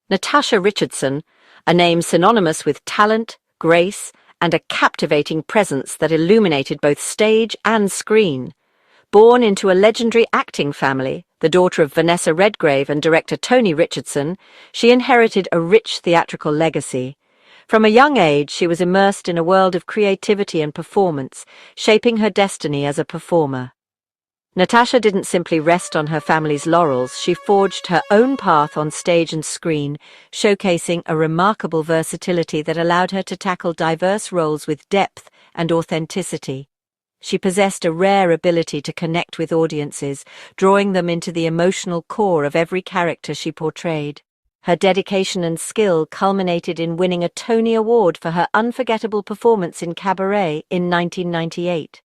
Natasha Richardson, a name synonymous with talent, grace, and a captivating presence that illuminated both stage and screen. Born into a legendary acting family, the daughter of Vanessa Redgrave and director Tony Richardson, she inherited a rich theatrical legacy. From a young age, she was immersed in a world of creativity and performance, shaping her destiny as a performer. Natasha didn't simply rest on her family's laurels, she forged her own path on stage and screen, showcasing a remarkable versatility that allowed her to tackle diverse roles with depth and authenticity. She possessed a rare ability to connect with audiences, drawing them into the emotional core of every character she portrayed. Her dedication and skill culminated in winning a Tony Award for her unforgettable performance in Cabaret in 1998.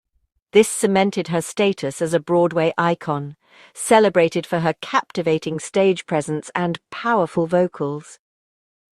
This cemented her status as a Broadway icon, celebrated for her captivating stage presence and powerful vocals.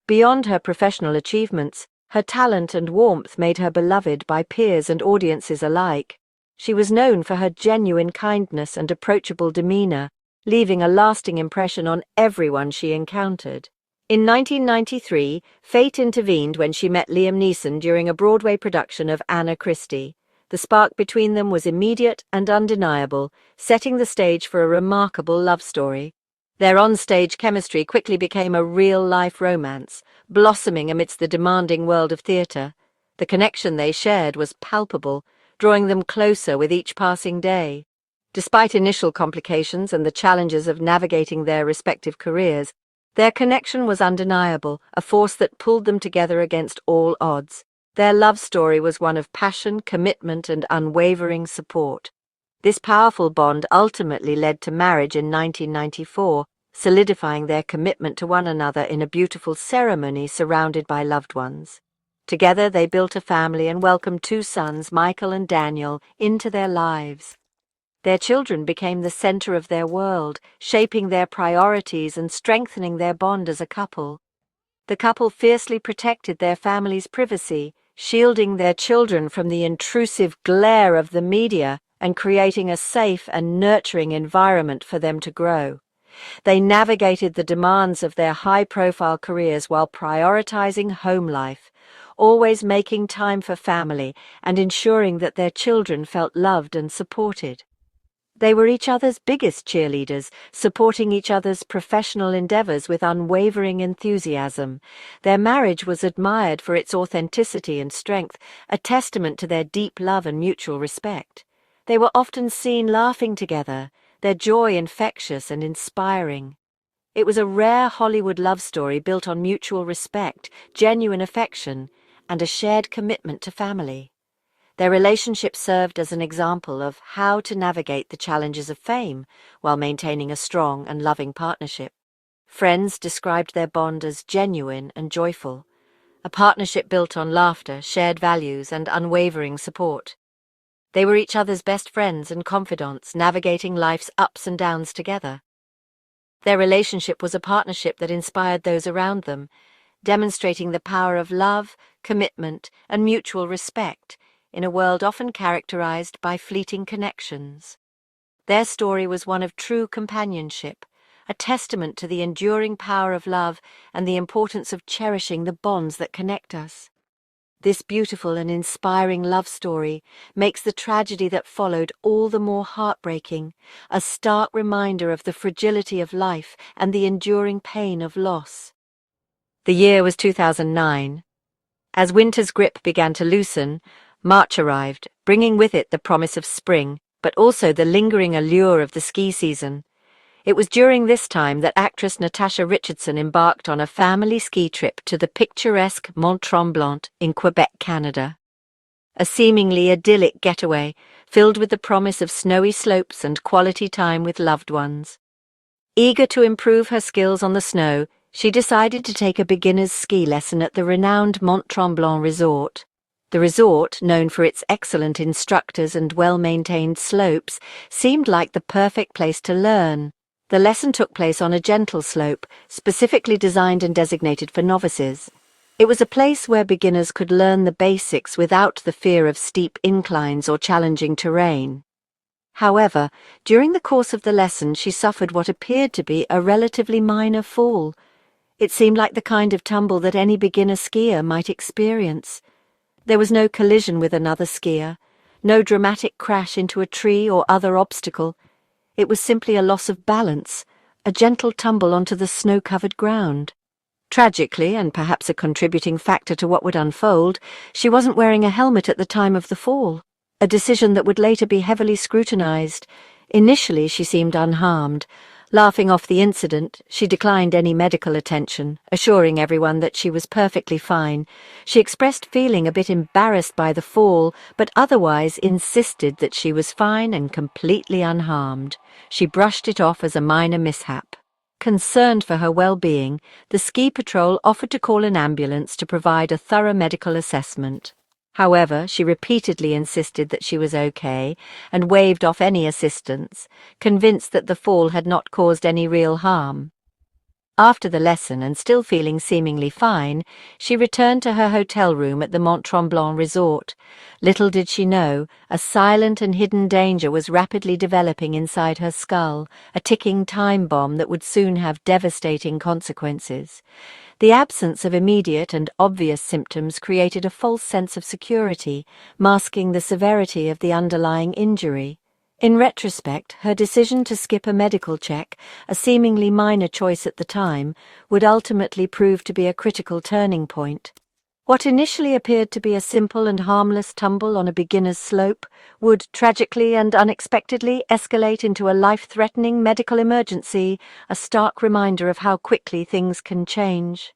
Beyond her professional achievements, her talent and warmth made her beloved by peers and audiences alike. She was known for her genuine kindness and approachable demeanor, leaving a lasting impression on everyone she encountered. In 1993, fate intervened when she met Liam Neeson during a Broadway production of Anna Christie. The spark between them was immediate and undeniable, setting the stage for a remarkable love story. Their on-stage chemistry quickly became a real-life romance, blossoming amidst the demanding world of theatre. The connection they shared was palpable, drawing them closer with each passing day. Despite initial complications and the challenges of navigating their respective careers, their connection was undeniable, a force that pulled them together against all odds. Their love story was one of passion, commitment, and unwavering support. This powerful bond ultimately led to marriage in 1994, solidifying their commitment to one another in a beautiful ceremony surrounded by loved ones. Together they built a family and welcomed 2 sons, Michael and Daniel, into their lives. Their children became the center of their world, shaping their priorities and strengthening their bond as a couple. The couple fiercely protected their family's privacy, shielding their children from the intrusive glare of the media and creating a safe and nurturing environment for them to grow. They navigated the demands of their high-profile careers while prioritizing home life, always making time for family and ensuring that their children felt loved and supported. They were each other's biggest cheerleaders, supporting each other's professional endeavors with unwavering enthusiasm. Their marriage was admired for its authenticity and strength, a testament to their deep love and mutual respect. They were often seen laughing together, their joy infectious and inspiring. It was a rare Hollywood love story built on mutual respect, genuine affection, and a shared commitment to family. Their relationship served as an example of how to navigate the challenges of fame while maintaining a strong and loving partnership. Friends described their bond as genuine and joyful, a partnership built on laughter, shared values, and unwavering support. They were each other's best friends and confidants, navigating life's ups and downs together. Their relationship was a partnership that inspired those around them, demonstrating the power of love, commitment, and mutual respect in a world often characterized by fleeting connections. Their story was one of true companionship, a testament to the enduring power of love and the importance of cherishing the bonds that connect us. This beautiful and inspiring love story makes the tragedy that followed all the more heartbreaking, a stark reminder of the fragility of life and the enduring pain of loss. The year was 2009. As winter's grip began to loosen, March arrived, bringing with it the promise of spring, but also the lingering allure of the ski season. It was during this time that actress Natasha Richardson embarked on a family ski trip to the picturesque Mont Tremblant in Quebec, Canada. A seemingly idyllic getaway, filled with the promise of snowy slopes and quality time with loved ones. Eager to improve her skills on the snow, she decided to take a beginner's ski lesson at the renowned Mont Tremblant resort. The resort, known for its excellent instructors and well-maintained slopes, seemed like the perfect place to learn. The lesson took place on a gentle slope, specifically designed and designated for novices. It was a place where beginners could learn the basics without the fear of steep inclines or challenging terrain. However, during the course of the lesson she suffered what appeared to be a relatively minor fall. It seemed like the kind of tumble that any beginner skier might experience. There was no collision with another skier, no dramatic crash into a tree or other obstacle. It was simply a loss of balance, a gentle tumble onto the snow-covered ground. Tragically, and perhaps a contributing factor to what would unfold, she wasn't wearing a helmet at the time of the fall, a decision that would later be heavily scrutinized. Initially, she seemed unharmed. Laughing off the incident, she declined any medical attention, assuring everyone that she was perfectly fine. She expressed feeling a bit embarrassed by the fall, but otherwise insisted that she was fine and completely unharmed. She brushed it off as a minor mishap. Concerned for her well-being, the ski patrol offered to call an ambulance to provide a thorough medical assessment. However, she repeatedly insisted that she was okay and waved off any assistance, convinced that the fall had not caused any real harm. After the lesson, and still feeling seemingly fine, she returned to her hotel room at the Mont Tremblant resort. Little did she know, a silent and hidden danger was rapidly developing inside her skull, a ticking time bomb that would soon have devastating consequences. The absence of immediate and obvious symptoms created a false sense of security, masking the severity of the underlying injury. In retrospect, her decision to skip a medical check, a seemingly minor choice at the time, would ultimately prove to be a critical turning point. What initially appeared to be a simple and harmless tumble on a beginner's slope would tragically and unexpectedly escalate into a life-threatening medical emergency, a stark reminder of how quickly things can change.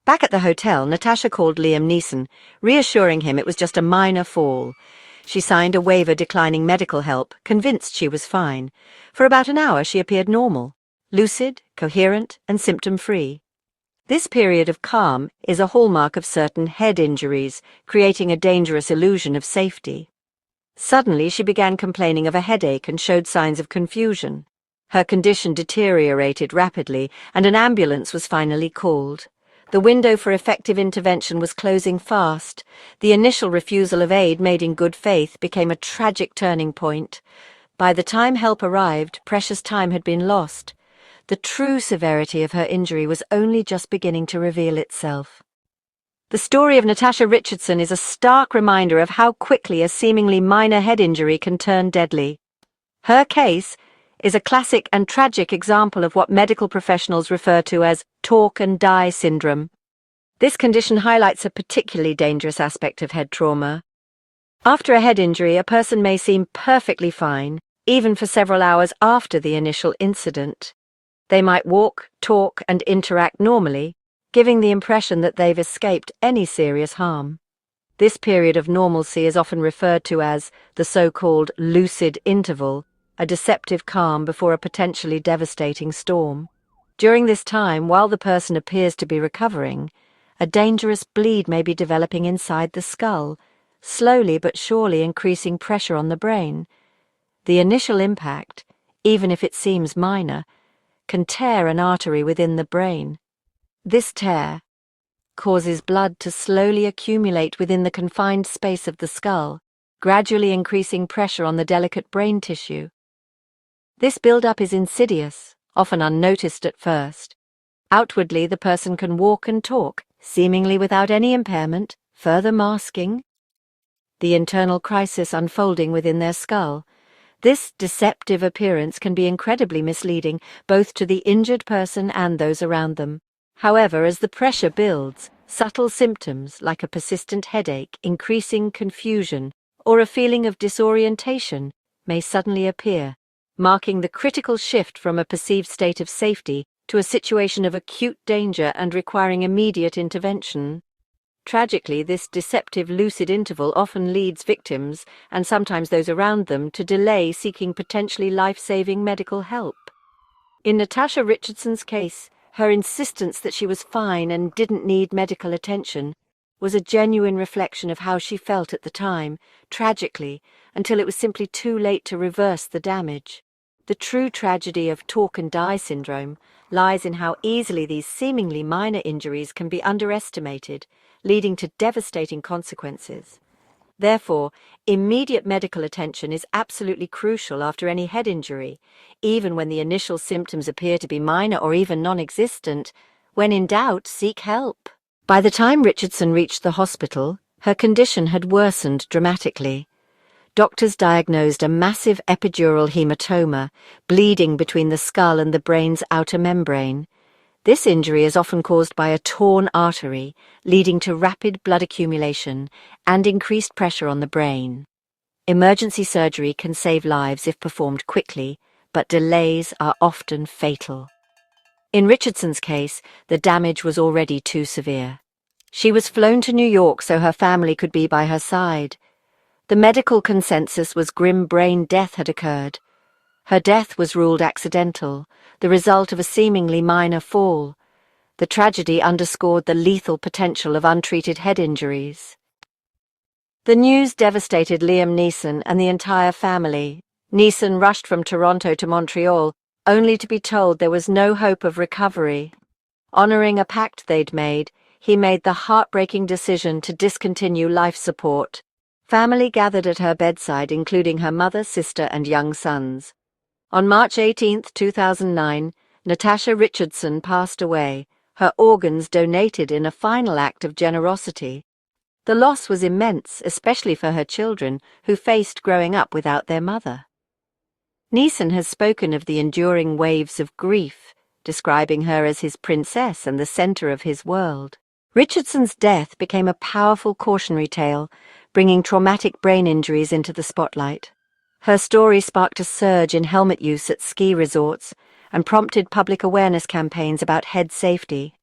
Back at the hotel, Natasha called Liam Neeson, reassuring him it was just a minor fall. She signed a waiver declining medical help, convinced she was fine. For about an hour she appeared normal, lucid, coherent, and symptom-free. This period of calm is a hallmark of certain head injuries, creating a dangerous illusion of safety. Suddenly she began complaining of a headache and showed signs of confusion. Her condition deteriorated rapidly, and an ambulance was finally called. The window for effective intervention was closing fast. The initial refusal of aid made in good faith became a tragic turning point. By the time help arrived, precious time had been lost. The true severity of her injury was only just beginning to reveal itself. The story of Natasha Richardson is a stark reminder of how quickly a seemingly minor head injury can turn deadly. Her case is a classic and tragic example of what medical professionals refer to as talk and die syndrome. This condition highlights a particularly dangerous aspect of head trauma. After a head injury, a person may seem perfectly fine, even for several hours after the initial incident. They might walk, talk, and interact normally, giving the impression that they've escaped any serious harm. This period of normalcy is often referred to as the so-called lucid interval, a deceptive calm before a potentially devastating storm. During this time, while the person appears to be recovering, a dangerous bleed may be developing inside the skull, slowly but surely increasing pressure on the brain. The initial impact, even if it seems minor, can tear an artery within the brain. This tear causes blood to slowly accumulate within the confined space of the skull, gradually increasing pressure on the delicate brain tissue. This build-up is insidious, often unnoticed at first. Outwardly, the person can walk and talk, seemingly without any impairment, further masking the internal crisis unfolding within their skull. This deceptive appearance can be incredibly misleading, both to the injured person and those around them. However, as the pressure builds, subtle symptoms like a persistent headache, increasing confusion, or a feeling of disorientation may suddenly appear, marking the critical shift from a perceived state of safety to a situation of acute danger and requiring immediate intervention. Tragically, this deceptive lucid interval often leads victims, and sometimes those around them, to delay seeking potentially life-saving medical help. In Natasha Richardson's case, her insistence that she was fine and didn't need medical attention was a genuine reflection of how she felt at the time, tragically, until it was simply too late to reverse the damage. The true tragedy of talk and die syndrome lies in how easily these seemingly minor injuries can be underestimated, leading to devastating consequences. Therefore, immediate medical attention is absolutely crucial after any head injury, even when the initial symptoms appear to be minor or even non-existent. When in doubt, seek help. By the time Richardson reached the hospital, her condition had worsened dramatically. Doctors diagnosed a massive epidural hematoma, bleeding between the skull and the brain's outer membrane. This injury is often caused by a torn artery, leading to rapid blood accumulation and increased pressure on the brain. Emergency surgery can save lives if performed quickly, but delays are often fatal. In Richardson's case, the damage was already too severe. She was flown to New York so her family could be by her side. The medical consensus was grim brain death had occurred. Her death was ruled accidental, the result of a seemingly minor fall. The tragedy underscored the lethal potential of untreated head injuries. The news devastated Liam Neeson and the entire family. Neeson rushed from Toronto to Montreal, only to be told there was no hope of recovery. Honoring a pact they'd made, he made the heartbreaking decision to discontinue life support. Family gathered at her bedside, including her mother, sister, and young sons. On March 18, 2009, Natasha Richardson passed away, her organs donated in a final act of generosity. The loss was immense, especially for her children, who faced growing up without their mother. Neeson has spoken of the enduring waves of grief, describing her as his princess and the center of his world. Richardson's death became a powerful cautionary tale, bringing traumatic brain injuries into the spotlight. Her story sparked a surge in helmet use at ski resorts and prompted public awareness campaigns about head safety.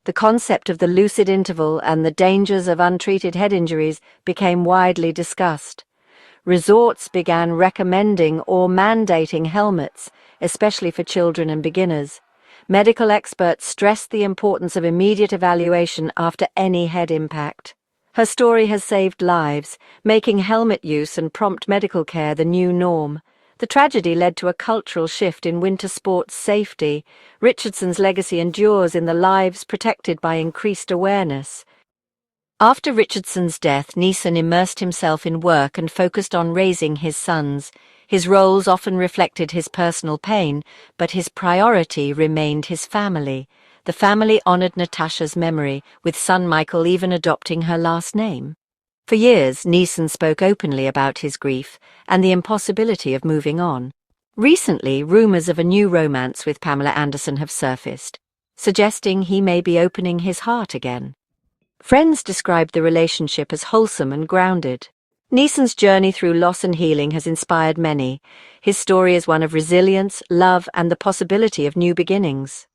The concept of the lucid interval and the dangers of untreated head injuries became widely discussed. Resorts began recommending or mandating helmets, especially for children and beginners. Medical experts stressed the importance of immediate evaluation after any head impact. Her story has saved lives, making helmet use and prompt medical care the new norm. The tragedy led to a cultural shift in winter sports safety. Richardson's legacy endures in the lives protected by increased awareness. After Richardson's death, Neeson immersed himself in work and focused on raising his sons. His roles often reflected his personal pain, but his priority remained his family. The family honored Natasha's memory, with son Michael even adopting her last name. For years, Neeson spoke openly about his grief and the impossibility of moving on. Recently, rumors of a new romance with Pamela Anderson have surfaced, suggesting he may be opening his heart again. Friends described the relationship as wholesome and grounded. Neeson's journey through loss and healing has inspired many. His story is one of resilience, love, and the possibility of new beginnings.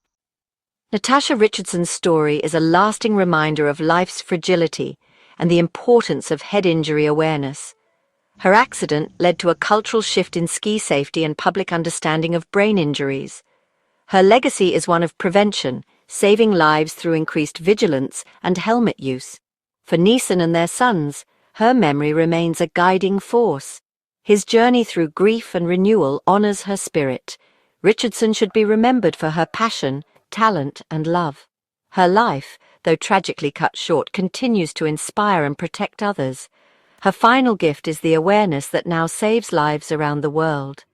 Natasha Richardson's story is a lasting reminder of life's fragility and the importance of head injury awareness. Her accident led to a cultural shift in ski safety and public understanding of brain injuries. Her legacy is one of prevention, saving lives through increased vigilance and helmet use. For Neeson and their sons, her memory remains a guiding force. His journey through grief and renewal honors her spirit. Richardson should be remembered for her passion, talent, and love. Her life, though tragically cut short, continues to inspire and protect others. Her final gift is the awareness that now saves lives around the world.